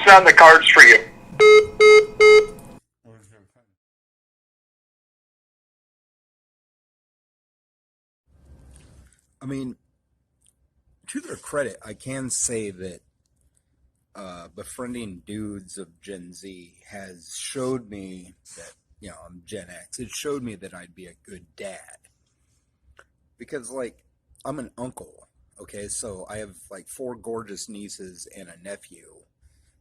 on the cards for you? I mean, to their credit, I can say that befriending dudes of Gen Z has showed me that, I'm Gen X. It showed me that I'd be a good dad. Because, like, I'm an uncle, okay? So I have, like, 4 gorgeous nieces and a nephew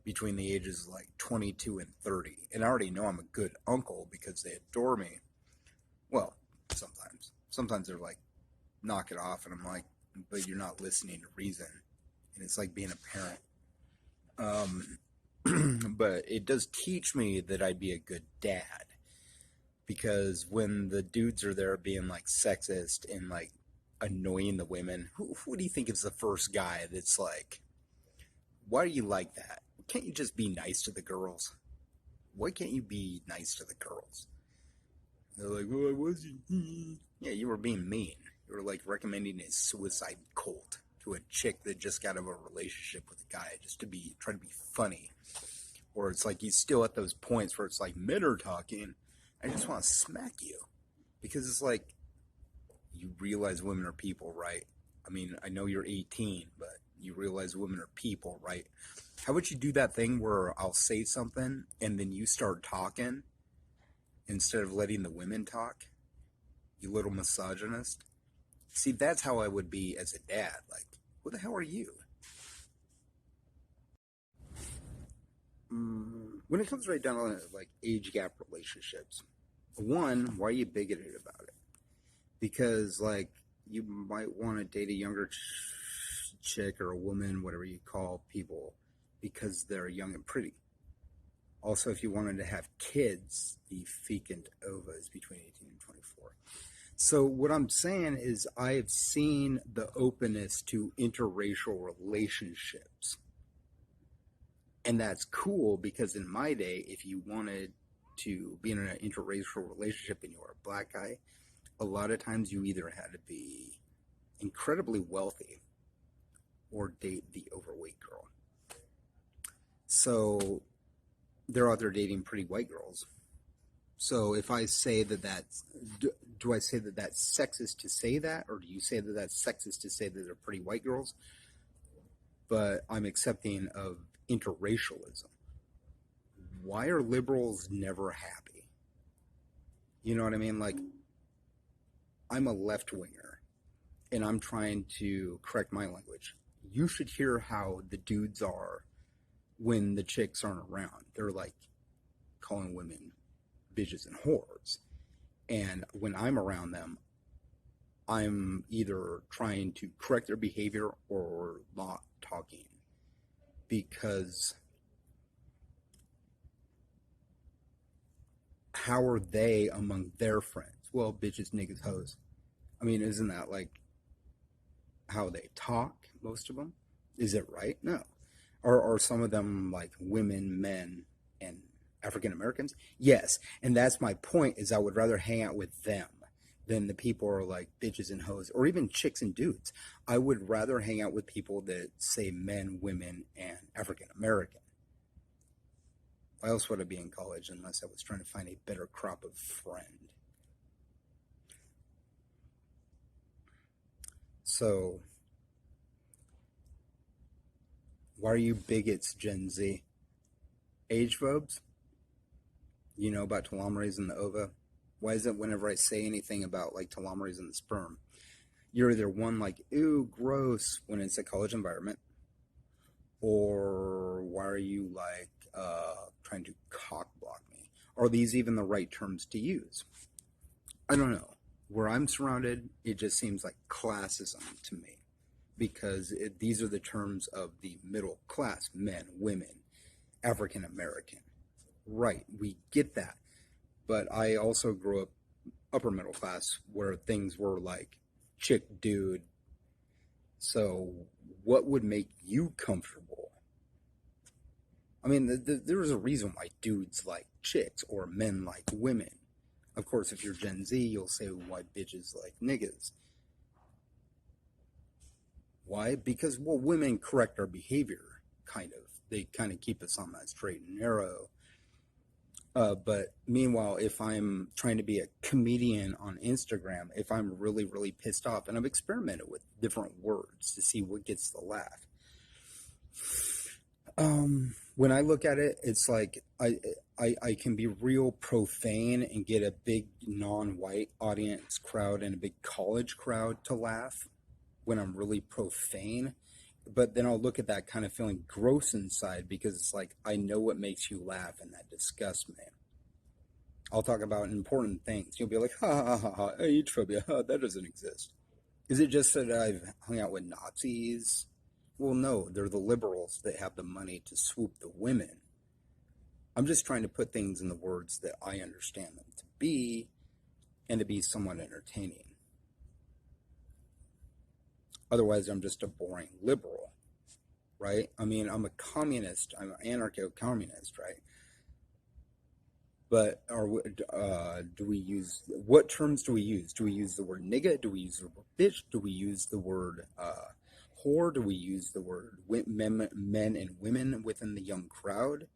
between the ages of, like, 22 and 30. And I already know I'm a good uncle because they adore me. Well, sometimes. Sometimes they're like, knock it off, and I'm like, but you're not listening to reason. And it's like being a parent. But it does teach me that I'd be a good dad, because when the dudes are there being like sexist and like annoying the women, who do you think is the first guy that's like, why are you like that? Can't you just be nice to the girls? Why can't you be nice to the girls? They're like, well, I wasn't. Yeah, you were being mean. You were like recommending a suicide cult to a chick that just got out of a relationship with a guy just to be trying to be funny. Or it's like he's still at those points where it's like, men are talking. I just want to smack you. Because it's like, you realize women are people, right? I mean, I know you're 18, but you realize women are people, right? How would you do that thing where I'll say something and then you start talking instead of letting the women talk? You little misogynist. See, that's how I would be as a dad. Like, who the hell are you? When it comes right down to like age gap relationships, one, why are you bigoted about it? Because like you might want to date a younger chick or a woman, whatever you call people, because they're young and pretty. Also, if you wanted to have kids, the fecund ova is between 18 and 24. So what I'm saying is I have seen the openness to interracial relationships. And that's cool because in my day, if you wanted to be in an interracial relationship and you were a black guy, a lot of times you either had to be incredibly wealthy or date the overweight girl. So they're out there dating pretty white girls. So if I say that that's, do I say that that's sexist to say that? Or do you say that that's sexist to say that they're pretty white girls? But I'm accepting of interracialism. Why are liberals never happy? You know what I mean? Like, I'm a left-winger, and I'm trying to correct my language. You should hear how the dudes are when the chicks aren't around. They're like calling women bitches and whores. And when I'm around them, I'm either trying to correct their behavior or not talking. Because how are they among their friends? Well, bitches, niggas, hoes. I mean, isn't that like how they talk, most of them? Is it right? No. Or are some of them like women, men, and African Americans? Yes. And that's my point, is I would rather hang out with them than the people who are like bitches and hoes, or even chicks and dudes. I would rather hang out with people that say men, women, and African American. Why else would I be in college unless I was trying to find a better crop of friend? So, why are you bigots, Gen Z? Age phobes? You know about telomerase in the ova? Why is it whenever I say anything about like telomerase in the sperm, you're either one like, ew, gross, when it's a college environment, or why are you like trying to cock block me? Are these even the right terms to use? I don't know. Where I'm surrounded, it just seems like classism to me, because these are the terms of the middle class, men, women, African American. Right, we get that. But I also grew up upper middle class where things were like chick dude. So what would make you comfortable? I mean, there's a reason why dudes like chicks or men like women. Of course, if you're Gen Z, you'll say why bitches like niggas. Why? Because, well, women correct our behavior, kind of. they kind of keep us on that straight and narrow. But meanwhile, if I'm trying to be a comedian on Instagram, if I'm really, really pissed off, and I've experimented with different words to see what gets the laugh. When I look at it, it's like I can be real profane and get a big non-white audience crowd and a big college crowd to laugh when I'm really profane. But then I'll look at that kind of feeling gross inside because it's like, I know what makes you laugh and that disgusts me. I'll talk about important things. You'll be like, ha ha ha ha, age phobia, that doesn't exist. Is it just that I've hung out with Nazis? Well, no, they're the liberals that have the money to swoop the women. I'm just trying to put things in the words that I understand them to be and to be somewhat entertaining. Otherwise, I'm just a boring liberal, right? I mean, I'm a communist. I'm an anarcho-communist, right? But do we use, what terms do we use? Do we use the word nigga? Do we use the word bitch? Do we use the word whore? Do we use the word men and women within the young crowd?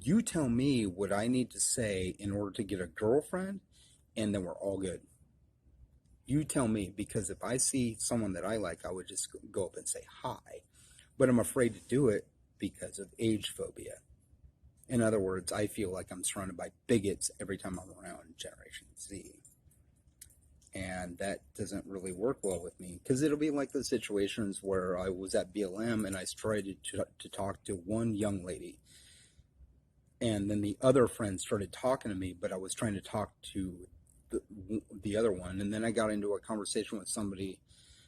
You tell me what I need to say in order to get a girlfriend, and then we're all good. You tell me, because if I see someone that I like, I would just go up and say hi. But I'm afraid to do it because of age phobia. In other words, I feel like I'm surrounded by bigots every time I'm around Generation Z. And that doesn't really work well with me, because it'll be like the situations where I was at BLM and I tried to talk to one young lady. And then the other friend started talking to me, but I was trying to talk to the other one, and then I got into a conversation with somebody,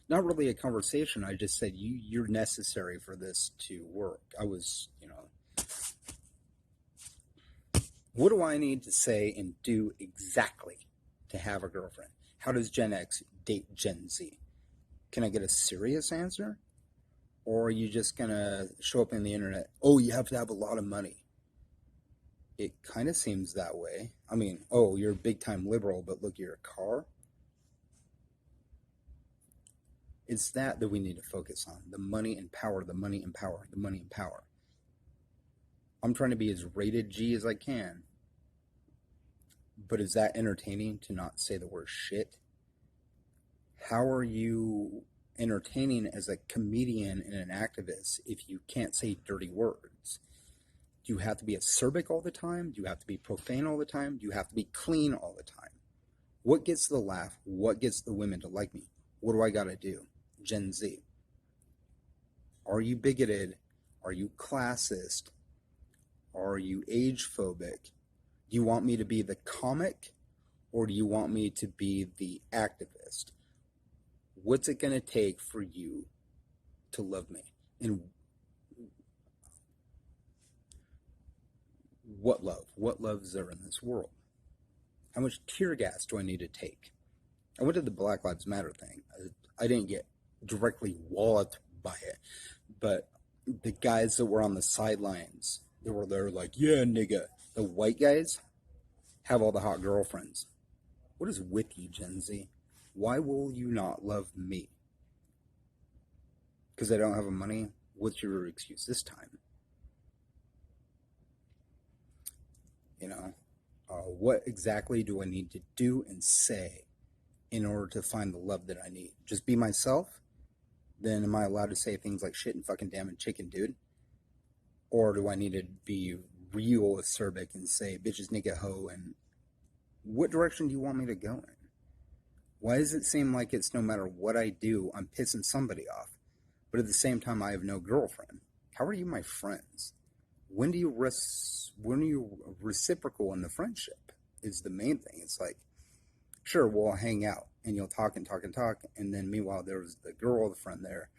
not really a conversation, I just said, you're necessary for this to work. I was, what do I need to say and do exactly to have a girlfriend? How does Gen X date Gen Z? Can I get a serious answer? Or are you just gonna show up in the internet, oh, you have to have a lot of money? It kind of seems that way. I mean, oh, you're a big-time liberal, but look at your car. It's that we need to focus on. The money and power, the money and power, the money and power. I'm trying to be as rated G as I can. But is that entertaining to not say the word shit? How are you entertaining as a comedian and an activist if you can't say dirty words? Do you have to be acerbic all the time? Do you have to be profane all the time? Do you have to be clean all the time? What gets the laugh? What gets the women to like me? What do I got to do? Gen Z. Are you bigoted? Are you classist? Are you age phobic? Do you want me to be the comic, or do you want me to be the activist? What's it going to take for you to love me? And what love? What love is there in this world? How much tear gas do I need to take? I went to the Black Lives Matter thing. I didn't get directly walloped by it, but the guys that were on the sidelines, they were there like, yeah, nigga. The white guys have all the hot girlfriends. What is with you, Gen Z? Why will you not love me? Because I don't have money? What's your excuse this time? What exactly do I need to do and say in order to find the love that I need? Just be myself? Then am I allowed to say things like shit and fucking damn and chicken, dude? Or do I need to be real acerbic and say bitches, nigga, hoe? And what direction do you want me to go in? Why does it seem like it's no matter what I do, I'm pissing somebody off, but at the same time I have no girlfriend? How are you my friends? When are you reciprocal in the friendship is the main thing. It's like, sure, we'll hang out and you'll talk and talk and talk, and then meanwhile there's the girl, the friend there.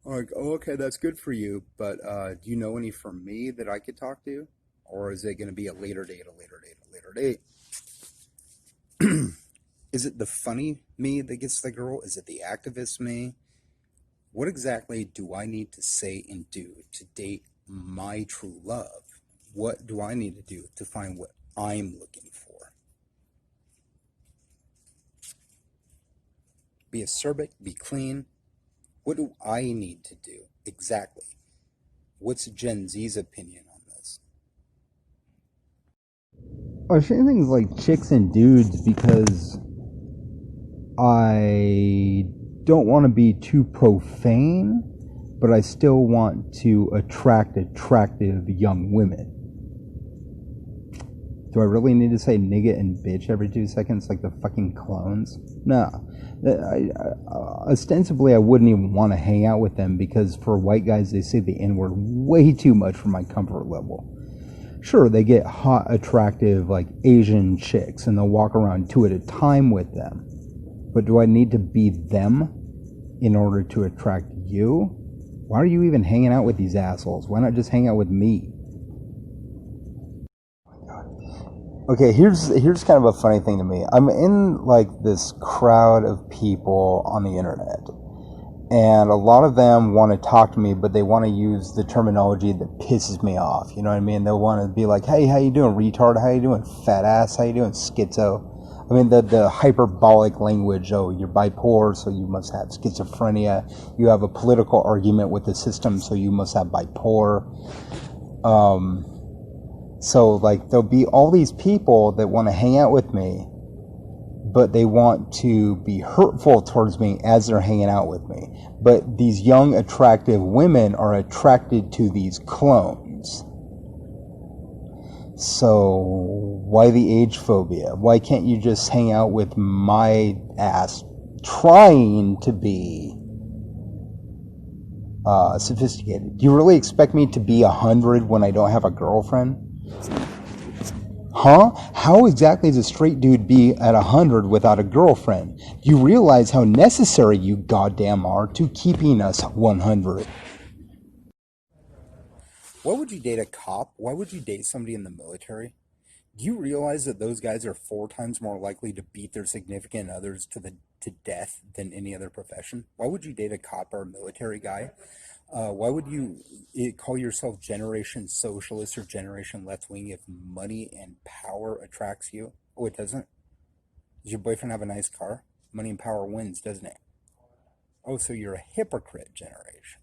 I'm like, oh, okay, that's good for you, but do you know any for me that I could talk to? Or is it going to be a later date, a later date, a later date? Is it the funny me that gets the girl? Is it the activist me? What exactly do I need to say and do to date my true love? What do I need to do to find what I'm looking for? Be acerbic, be clean. What do I need to do exactly? What's Gen Z's opinion on this? I say things like chicks and dudes because I don't want to be too profane, but I still want to attract attractive young women. Do I really need to say nigga and bitch every 2 seconds like the fucking clones? No. Ostensibly, I wouldn't even want to hang out with them because for white guys, they say the N-word way too much for my comfort level. Sure, they get hot, attractive, like Asian chicks, and they'll walk around 2 at a time with them. But do I need to be them in order to attract you? Why are you even hanging out with these assholes? Why not just hang out with me? Okay, here's kind of a funny thing to me. I'm in like this crowd of people on the internet, and a lot of them want to talk to me, but they want to use the terminology that pisses me off. You know what I mean? They'll want to be like, "Hey, how you doing, retard? How you doing, fat ass? How you doing, schizo?" I mean, the hyperbolic language. Oh, you're bipolar, so you must have schizophrenia. You have a political argument with the system, so you must have bipolar. So, like, there'll be all these people that want to hang out with me, but they want to be hurtful towards me as they're hanging out with me. But these young, attractive women are attracted to these clones. So, why the age phobia? Why can't you just hang out with my ass trying to be sophisticated? Do you really expect me to be 100 when I don't have a girlfriend? Huh? How exactly does a straight dude be at 100 without a girlfriend? Do you realize how necessary you goddamn are to keeping us 100? Why would you date a cop? Why would you date somebody in the military? Do you realize that those guys are 4 times more likely to beat their significant others to death than any other profession? Why would you date a cop or a military guy? Why would you call yourself Generation Socialist or Generation Left Wing if money and power attracts you? Oh, it doesn't? Does your boyfriend have a nice car? Money and power wins, doesn't it? Oh, so you're a hypocrite generation.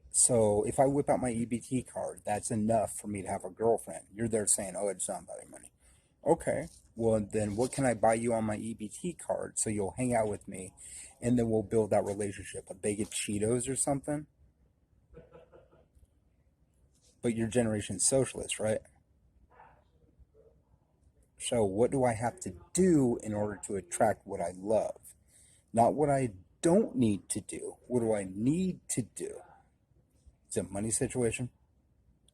So if I whip out my EBT card, that's enough for me to have a girlfriend. You're there saying, oh, it's not about your money. Okay, well, then what can I buy you on my EBT card so you'll hang out with me and then we'll build that relationship? A bag of Cheetos or something? But you're Generation Socialist, right? So what do I have to do in order to attract what I love? Not what I don't need to do. What do I need to do? Is it a money situation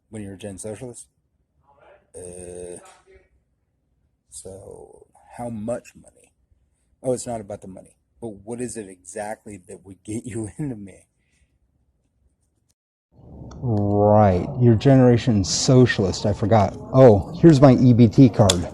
when you're a Gen Socialist? So how much money? Oh, it's not about the money. But what is it exactly that would get you into me? Right, you're Generation Socialist, I forgot. Oh, here's my EBT card.